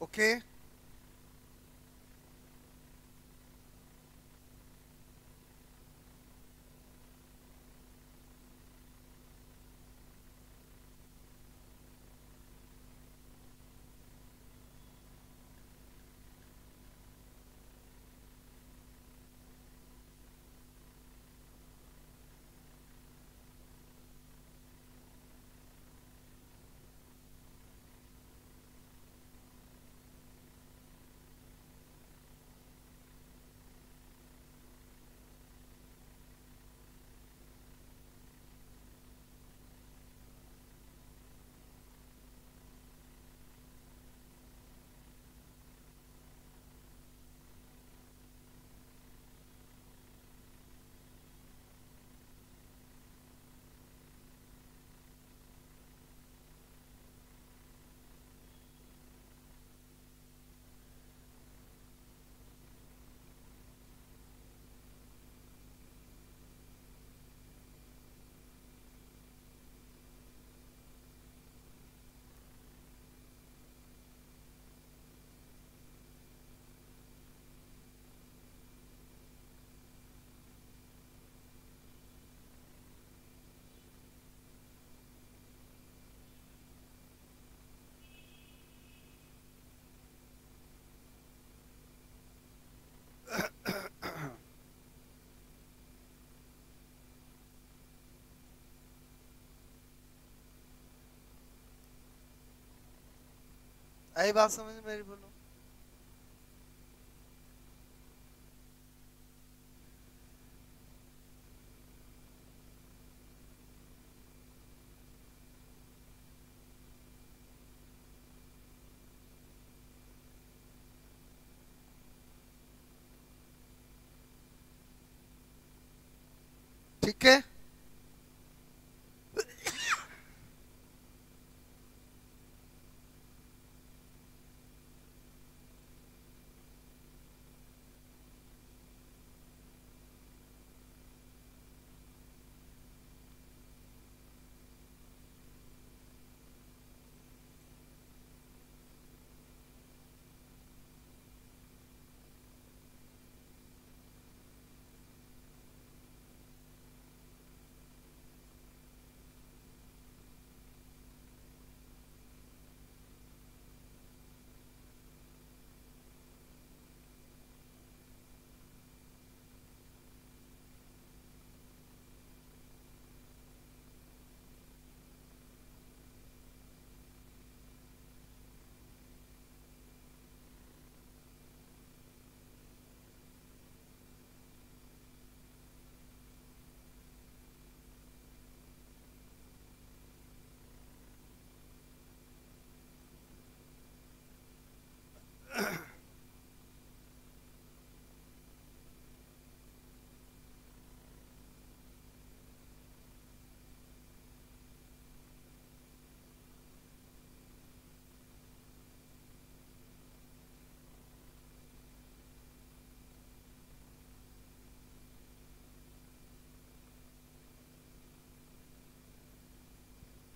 ओके, आई बात समझ में मेरी, बोलो। ठीक है,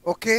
ओके,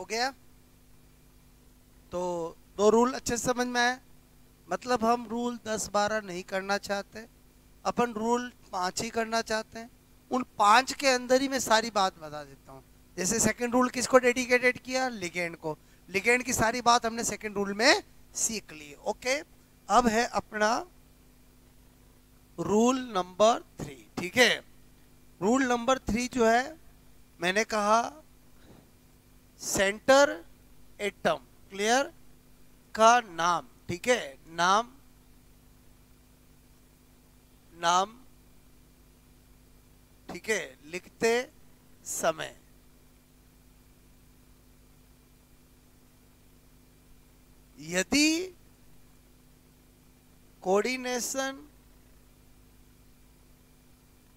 हो गया। तो दो रूल अच्छे से समझ में आए। मतलब हम रूल 10-12 नहीं करना चाहते, अपन रूल 5 ही करना चाहते हैं। उन 5 के अंदर ही मैं सारी बात बता देता हूँ। जैसे सेकंड रूल किसको डेडिकेटेड किया? लिगेंड को। लिगेंड की सारी बात हमने सेकंड रूल में सीख ली। ओके, अब है अपना रूल नंबर 3। ठीक है, रूल नंबर 3 जो है, मैंने कहा सेंटर एटम क्लियर का नाम। ठीक है, नाम नाम ठीक है, लिखते समय यदि कोऑर्डिनेशन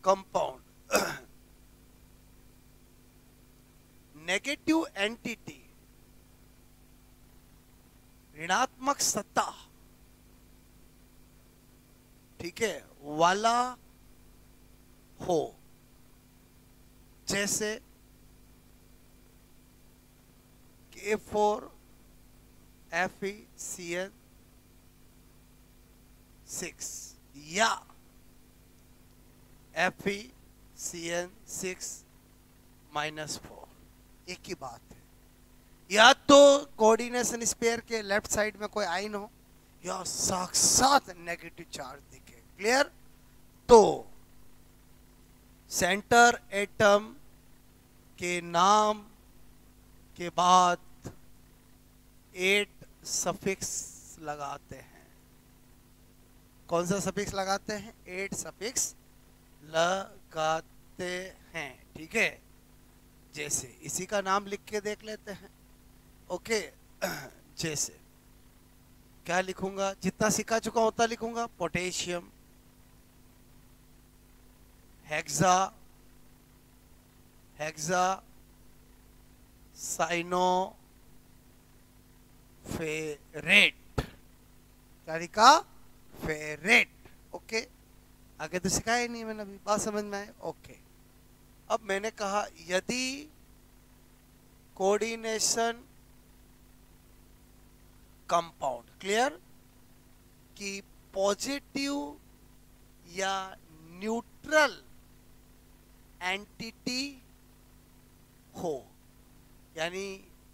कंपाउंड नेगेटिव एंटिटी ऋणात्मक सत्ता, ठीक है, वाला हो, जैसे K4FeCN6 या FeCN6-4, एक ही बात है। या तो कोऑर्डिनेशन स्पेयर के लेफ्ट साइड में कोई आयन हो या साक्षात नेगेटिव चार्ज दिखे। क्लियर? तो सेंटर एटम के नाम के बाद 8 सफिक्स लगाते हैं। कौन सा सफिक्स लगाते हैं? 8 सफिक्स लगाते हैं। ठीक है, जैसे इसी का नाम लिख के देख लेते हैं। ओके, जैसे क्या लिखूंगा? जितना सिखा चुका होता लिखूंगा। Potassium, hexa cyanoferrate. क्या लिखा? फेरेट। ओके, आगे तो सिखाया ही नहीं मैंने, अभी बात समझ में आए? ओके, अब मैंने कहा यदि कोऑर्डिनेशन कंपाउंड क्लियर की पॉजिटिव या न्यूट्रल एंटिटी हो, यानी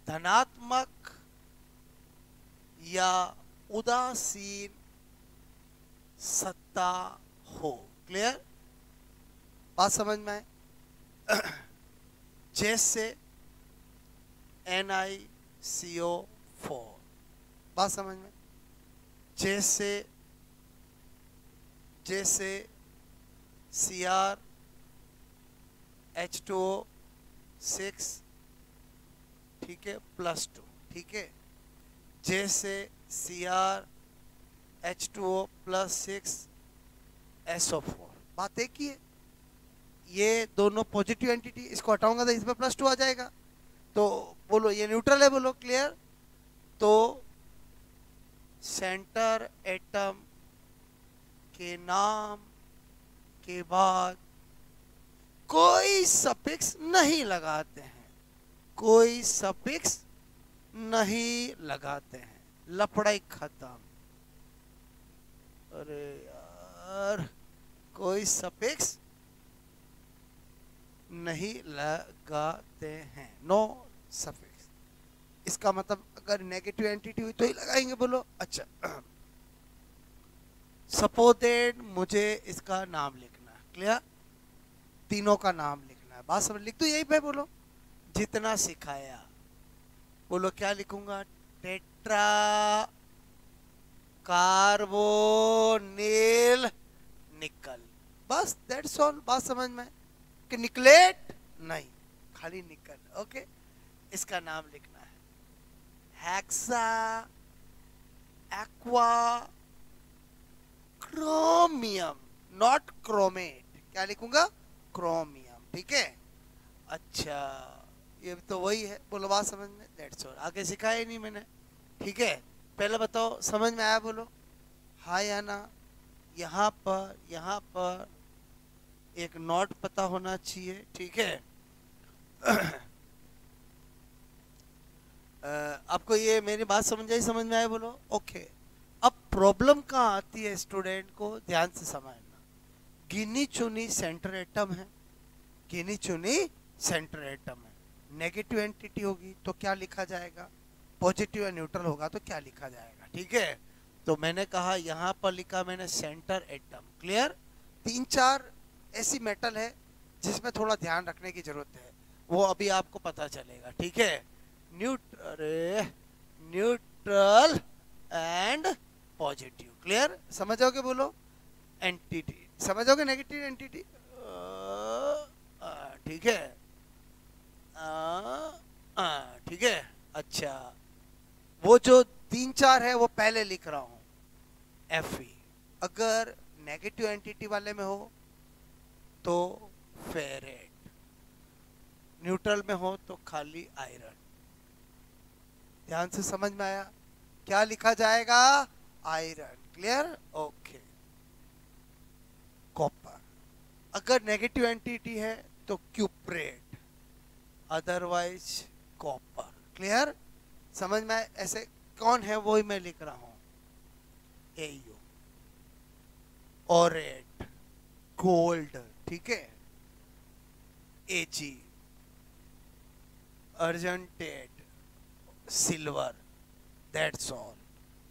धनात्मक या उदासीन सत्ता हो। क्लियर? बात समझ में आए? जैसे NiCO4, बात समझ में? जैसे CrH2O6, ठीक है, +2। ठीक है, जैसे CrH2O+6SO4, बात एक ही है। ये दोनों पॉजिटिव एंटिटी, इसको हटाऊंगा तो इसमें +2 आ जाएगा। तो बोलो ये न्यूट्रल है, बोलो क्लियर? तो सेंटर एटम के नाम के बाद कोई सफिक्स नहीं लगाते हैं, कोई सफिक्स नहीं लगाते हैं। लफड़ाई खत्म। अरे यार, कोई सफिक्स नहीं लगाते हैं, नो सफिक्स। इसका मतलब अगर नेगेटिव एंटिटी हुई तो ही लगाएंगे, बोलो। अच्छा, सपोजेड मुझे इसका नाम लिखना है। क्लियर? तीनों का नाम लिखना है। बात समझ? लिख दो यही पे, बोलो जितना सिखाया। बोलो क्या लिखूंगा? टेट्रा कार्बोनिल निकल। बस दैट्स ऑल। बात समझ में? कि निकलेट नहीं, खाली निकल। ओके, इसका नाम लिखना है hexa aqua chromium, not chromate. क्या लिखूंगा? क्रोमियम। ठीक है, अच्छा, ये तो वही है। बोलो बात समझ में? That's all. आगे सिखाया ही नहीं मैंने। ठीक है, पहले बताओ समझ में आया? बोलो हाँ या ना। यहाँ पर एक नोट पता होना चाहिए। ठीक है, आपको ये मेरी बात समझ में आई बोलो? ओके। अब प्रॉब्लम कहाँ आती है स्टूडेंट को ध्यान से समझना। गिनी चुनी सेंटर एटम है, गिनी चुनी सेंटर एटम है, नेगेटिव एंटिटी होगी तो क्या लिखा जाएगा, पॉजिटिव या न्यूट्रल होगा तो क्या लिखा जाएगा, ठीक है। तो मैंने कहा यहां पर लिखा मैंने सेंटर एटम, क्लियर। तीन चार ऐसी मेटल है जिसमें थोड़ा ध्यान रखने की जरूरत है, वो अभी आपको पता चलेगा, ठीक है। न्यूट्रल एंड पॉजिटिव, क्लियर, समझोगे बोलो। एंटिटी समझोगे, नेगेटिव एंटिटी, ठीक है, ठीक है। अच्छा, वो जो तीन चार है वो पहले लिख रहा हूं, Fe। अगर नेगेटिव एंटिटी वाले में हो तो फेरेट, न्यूट्रल में हो तो खाली आयरन। ध्यान से समझ में आया? क्या लिखा जाएगा? Iron, clear, okay. कॉपर, अगर नेगेटिव एंटिटी है तो क्यूप्रेट, अदरवाइज कॉपर, क्लियर, समझ में आया? ऐसे कौन है वही मैं लिख रहा हूं, एयू, ओरेट, गोल्ड, ठीक है, एजी, अर्जेंटेट, सिल्वर, दैट्स ऑल।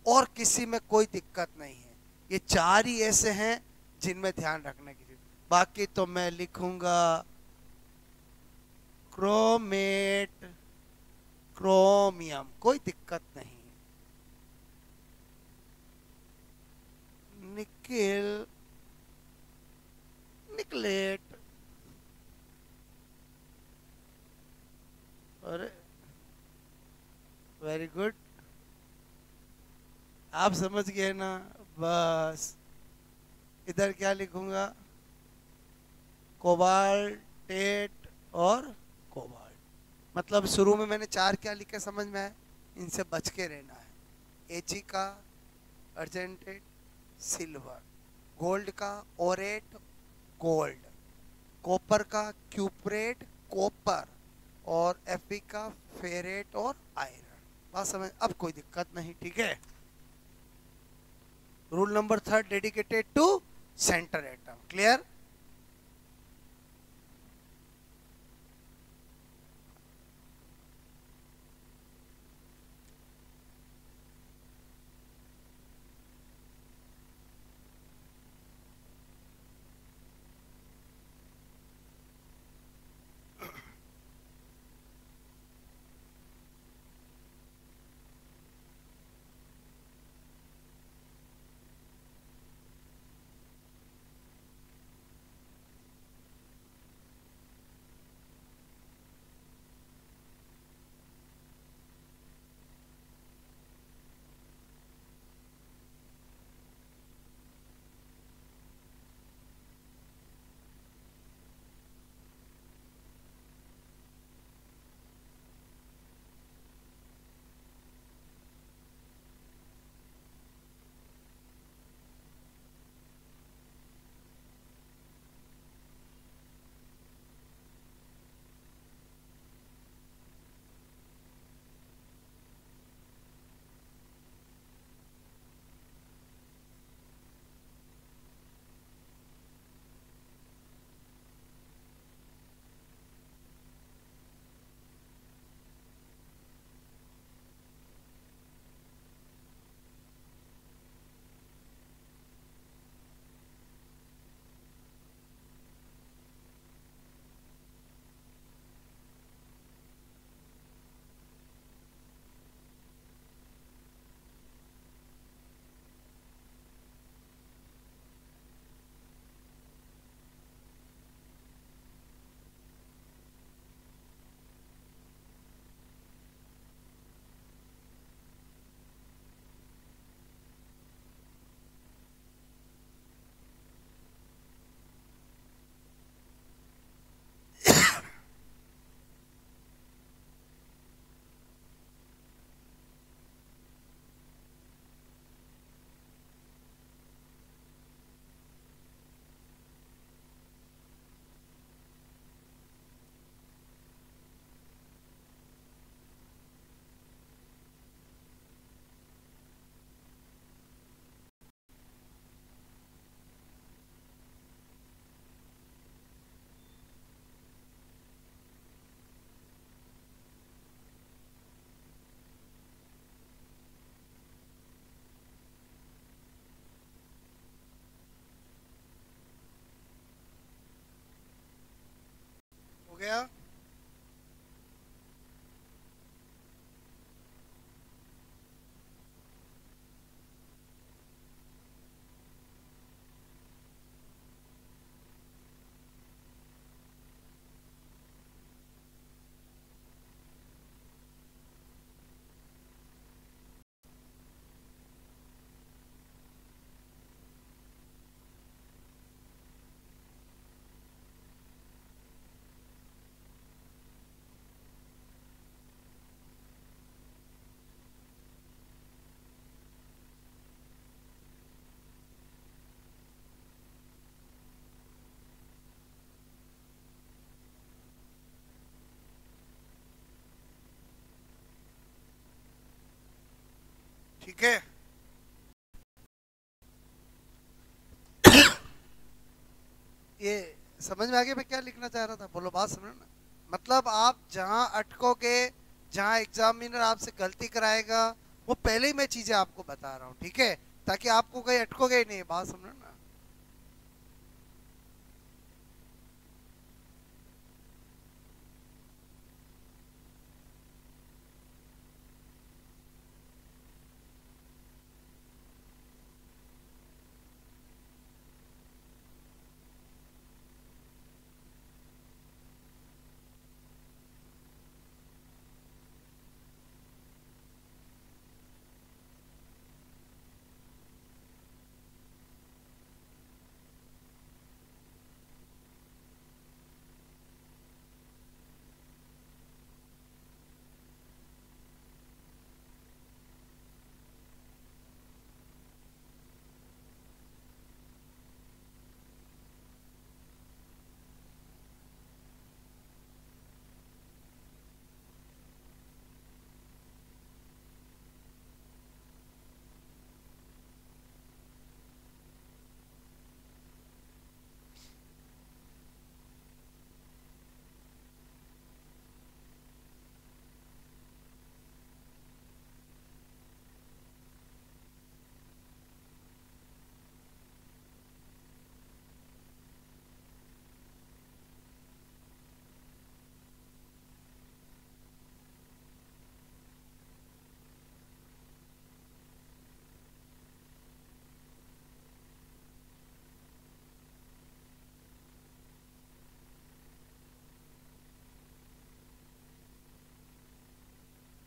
और किसी में कोई दिक्कत नहीं है, ये चार ही ऐसे हैं जिनमें ध्यान रखने की जरूरत। बाकी तो मैं लिखूंगा क्रोमेट, क्रोमियम, कोई दिक्कत नहीं। निकेल, निकलेट, अरे वेरी गुड, आप समझ गए ना। बस इधर क्या लिखूंगा, कोबाल्टेट और कोबाल्ट। मतलब शुरू में मैंने चार क्या लिखे समझ में आए, इनसे बच के रहना है। एजी का अर्जेंटेट, सिल्वर, गोल्ड का ओरेट, गोल्ड, कॉपर का क्यूपरेट, कॉपर, और एफी का फेरेट और आयरन। बात समझ? अब कोई दिक्कत नहीं, ठीक है। Rule number third dedicated to centre atom, clear. ठीक है। ये समझ में आ गया मैं क्या लिखना चाह रहा था? बोलो, बात समझ ना। मतलब आप जहां अटकोगे, जहां एग्जामिनर आपसे गलती कराएगा, वो पहले ही मैं चीजें आपको बता रहा हूँ, ठीक है, ताकि आपको कहीं अटकोगे ही नहीं। बात समझो ना।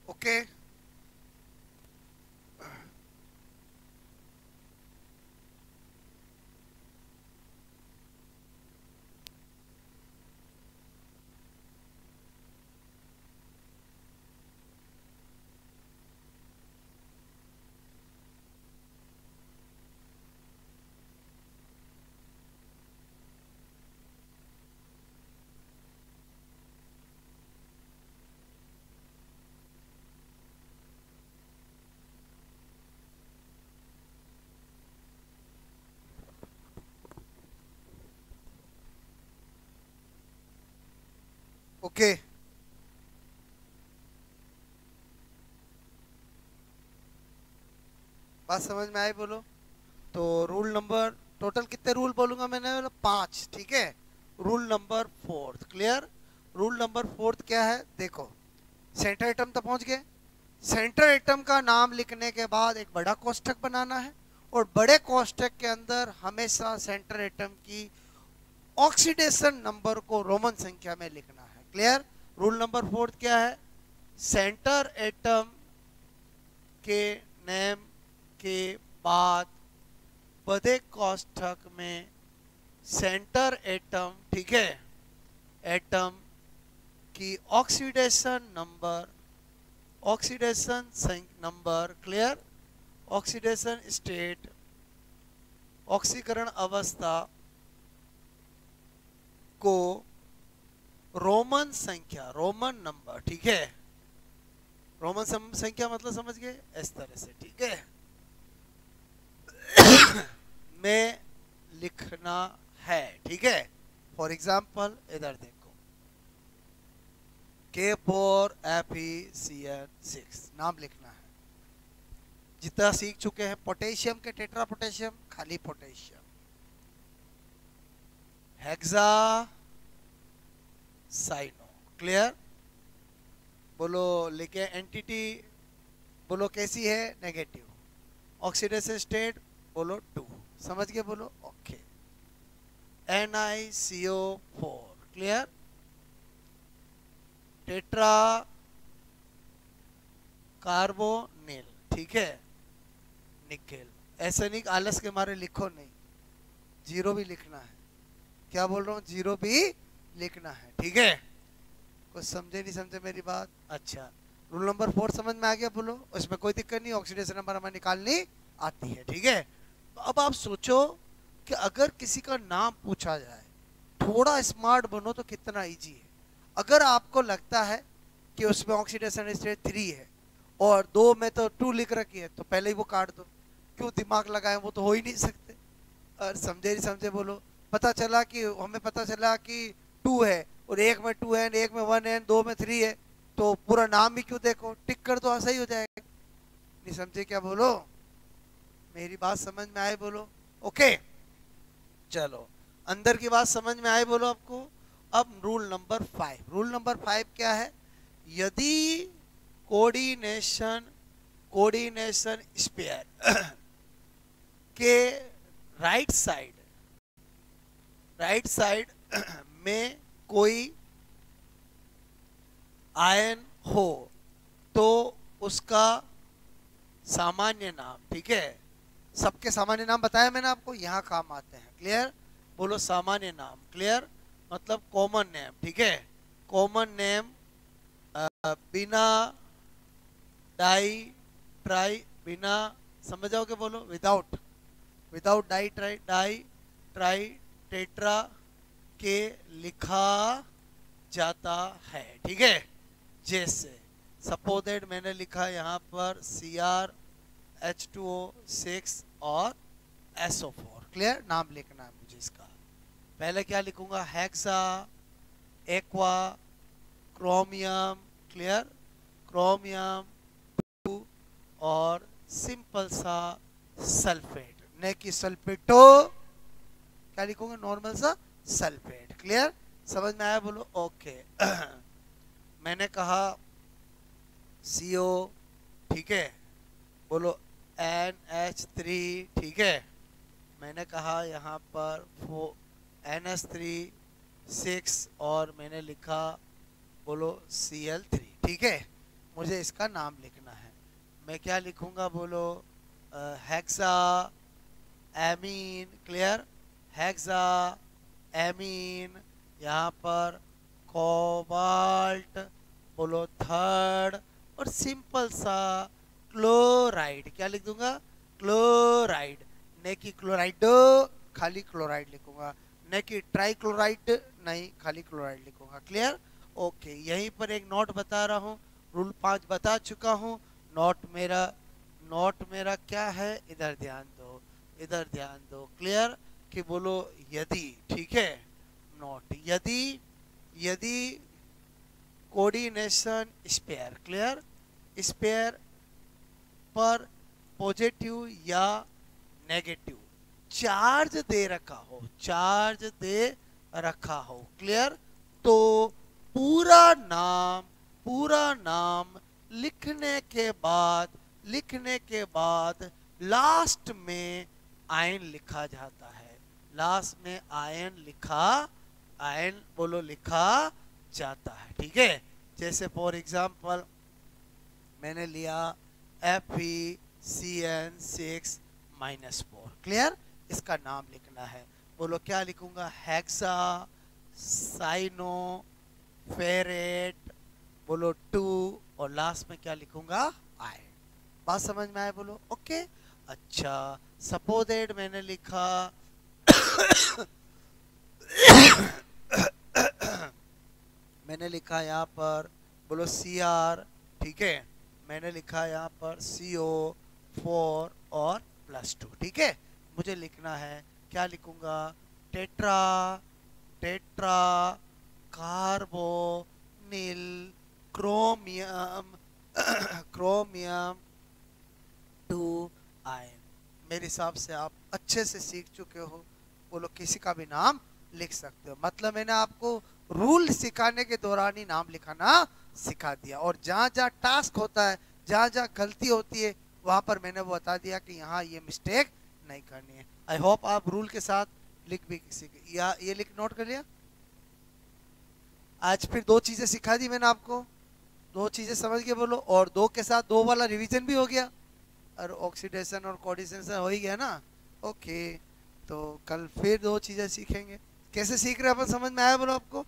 ओके। ओके, बात समझ में आई? बोलो। तो रूल नंबर, टोटल कितने रूल बोलूंगा मैंने? बोला 5, ठीक है। Rule number 4 clear. Rule number 4 क्या है? देखो, सेंटर आइटम तक पहुंच गए। सेंटर आइटम का नाम लिखने के बाद एक बड़ा कोष्ठक बनाना है, और बड़े कोष्ठक के अंदर हमेशा सेंटर आइटम की ऑक्सीडेशन नंबर को रोमन संख्या में लिखना है। क्लियर। रूल नंबर 4 क्या है? सेंटर एटम के नेम के बाद बड़े कोष्ठक में सेंटर एटम, ठीक है, एटम की oxidation number, oxidation number, clear, oxidation state, ऑक्सीकरण अवस्था को रोमन संख्या, रोमन नंबर, ठीक है, रोमन संख्या मतलब समझ गए, इस तरह से, ठीक है, में लिखना है, ठीक है। फॉर एग्जाम्पल इधर देखो, K4FeCN6 नाम लिखना है। जितना सीख चुके हैं, पोटेशियम के टेट्रा पोटेशियम, खाली पोटेशियम, हेक्सा साइनो, क्लियर। बोलो, लिखे एंटिटी, बोलो कैसी है? नेगेटिव। ऑक्सीडेशन स्टेट, बोलो 2, समझ गए? बोलो okay. NiCO4, clear. Tetra carbonyl, ठीक है, निकेल। ऐसे नहीं आलस के मारे लिखो नहीं, जीरो भी लिखना है। क्या बोल रहा हूँ? जीरो भी लिखना है, ठीक है। कुछ समझे नहीं समझे मेरी बात? अच्छा, रूल नंबर 4 समझ में आ गया? बोलो, उसमें कोई दिक्कत नहीं, ऑक्सीडेशन नंबर हमें निकालनी आती है, ठीक है। तो अब आप सोचो कि अगर किसी का नाम पूछा जाए, थोड़ा स्मार्ट बनो तो कितना इजी है। अगर आपको लगता है कि उसमें ऑक्सीडेशन स्टेट 3 है और 2 में तो 2 लिख रखी है, तो पहले ही वो काट दो, क्यों दिमाग लगाए, वो तो हो ही नहीं सकते। और समझे नहीं समझे बोलो। पता चला कि हमें पता चला कि 2 है, और एक में 2 है, एक में 1 है, 2 में 3 है, तो पूरा नाम भी क्यों देखो, टिक कर दो, सही हो जाएगा। नहीं समझे क्या बोलो, मेरी बात समझ में आए बोलो। ओके चलो, अंदर की बात समझ में आए बोलो आपको। अब रूल नंबर 5, रूल नंबर 5 क्या है, यदि कोऑर्डिनेशन कोऑर्डिनेशन स्पेयर के राइट साइड में कोई आयन हो तो उसका सामान्य नाम, ठीक है, सबके सामान्य नाम बताया मैंने आपको, यहां काम आते हैं। क्लियर बोलो, सामान्य नाम, क्लियर मतलब कॉमन नेम, ठीक है, कॉमन नेम बिना डाई ट्राई, बिना, समझ जाओगे बोलो, विदाउट डाई ट्राई टेट्रा के लिखा जाता है, ठीक है। जैसे सपोजेड मैंने लिखा यहाँ पर CrH2O6 और SO4, क्लियर, नाम लिखना है मुझे इसका। पहले क्या लिखूंगा, hexa, aqua, chromium, clear, chromium 2 और सिंपल सा सल्फेट, न कि सल्फेटो, क्या लिखूंगा, नॉर्मल सा सल्फेट। क्लियर, समझ में आया बोलो, ओके। मैंने कहा CO, ठीक है, बोलो NH3, ठीक है, मैंने कहा यहाँ पर NH3 6 और मैंने लिखा बोलो Cl3, ठीक है। मुझे इसका नाम लिखना है, मैं क्या लिखूंगा बोलो, hexa amine, clear, hexa amine, यहाँ पर कोबाल्ट बोलो थर्ड, और सिंपल सा क्लोराइड, क्या लिख दूंगा, क्लोराइड, न कि क्लोराइड, खाली क्लोराइड लिखूंगा, न कि ट्राइक्लोराइड, नहीं खाली क्लोराइड लिखूंगा। Clear, okay. यहीं पर एक नोट बता रहा हूँ, रूल 5 बता चुका हूँ, नोट मेरा क्या है, इधर ध्यान दो, क्लियर, कि बोलो यदि, ठीक है, नोट यदि कोऑर्डिनेशन स्पेयर, क्लियर, स्पेयर पर पॉजिटिव या नेगेटिव चार्ज दे रखा हो, क्लियर, तो पूरा नाम लिखने के बाद लास्ट में आयन लिखा जाता है, लास्ट में आयन बोलो लिखा जाता है, ठीक है। जैसे फॉर एग्जांपल मैंने लिया FeCN6-4, क्लियर, इसका नाम लिखना है, बोलो क्या लिखूंगा, हेक्सा साइनो फेरेट बोलो 2, और लास्ट में क्या लिखूंगा, आयन। बात समझ में आए बोलो, ओके। अच्छा, सपोजेड मैंने लिखा मैंने लिखा यहाँ पर बोलो Cr, ठीक है, मैंने लिखा यहाँ पर CO4 और +2, ठीक है। मुझे लिखना है, क्या लिखूंगा, टेट्रा कार्बोनिल क्रोमियम 2 आयन। मेरे हिसाब से आप अच्छे से सीख चुके हो, बोलो किसी का भी नाम लिख सकते हो, मतलब मैंने आपको रूल सिखाने के दौरान ही नाम लिखाना सिखा दिया, और जहाँ जहाँ टास्क होता है, जहाँ जहाँ गलती होती है, वहां पर मैंने वो बता दिया कि यहाँ ये मिस्टेक नहीं करनी है। आई होप आप रूल के साथ लिख भी सीखे, या ये लिख नोट कर लिया। आज फिर 2 चीजें सिखा दी मैंने आपको, 2 चीजें समझ के बोलो, और 2 के साथ 2 वाला रिवीजन भी हो गया, और ऑक्सीडेशन और कोऑर्डिनेशन हो ही गया ना। ओके, तो कल फिर 2 चीजें सीखेंगे, कैसे सीख रहे हैं अपन, समझ में आया बोलो आपको।